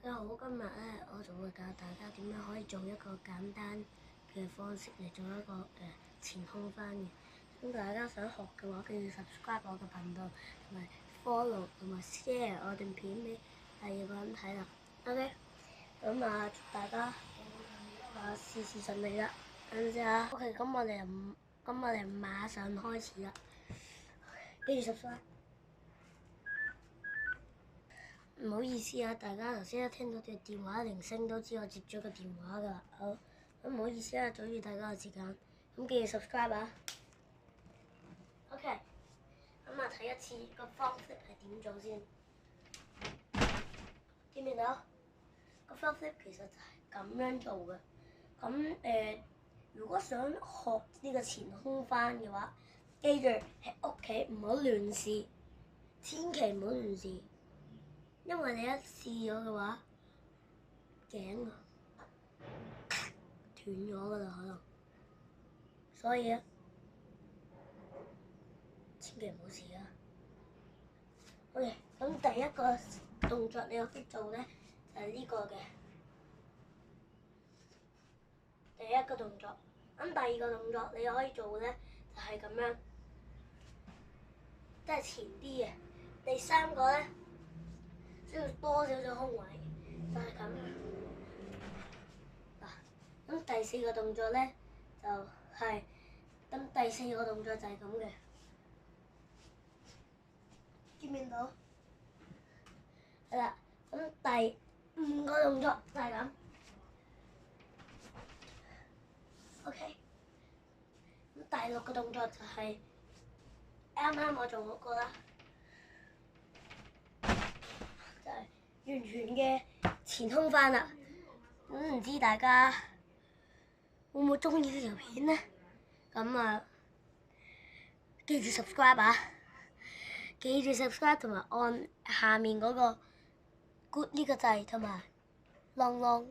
家好，今日咧我就會教大家點樣可以做一個簡單嘅方式嚟做一個前空翻嘅。咁大家想學嘅話，記住 subscribe 我嘅頻道，同埋 follow 同埋 share 我段片俾第二個人睇啦。OK， 咁祝大家事事順利啦。等陣先啊。OK，咁我哋馬上開始啦。記住 subscribe。唔好意思啊，大家頭先一聽到條電話鈴聲都知我接咗個電話㗎。好，咁唔好意思啊，阻住大家嘅時間。咁記住 subscribe 啊。OK，咁睇一次個方式係點做先。見唔見到？個方式其實就係咁樣做嘅。咁如果想學呢個前空翻嘅話，記住喺屋企唔好亂試，千祈唔好亂試。因為你一試咗嘅話，頸斷咗㗎啦，可能，所以千祈唔好試啊。OK，咁第一個動作你可以做咧，就係呢個嘅第一個動作。咁第二個動作你可以做咧，就係咁樣，即係前啲嘅。第三個咧，需要多少少空位，就係咁。嗱，咁第四個動作咧就係，咁第四個動作就係咁嘅，見唔見到？係啦，咁第五個動作就係咁。OK，咁第六個動作就係啱啱我做嗰個啦。就係完全嘅前空翻啦。咁唔知大家會唔會中意呢條片呢？咁記住 subscribe 啊！記住 subscribe 同埋按下面嗰個 good 呢個掣同埋啷啷。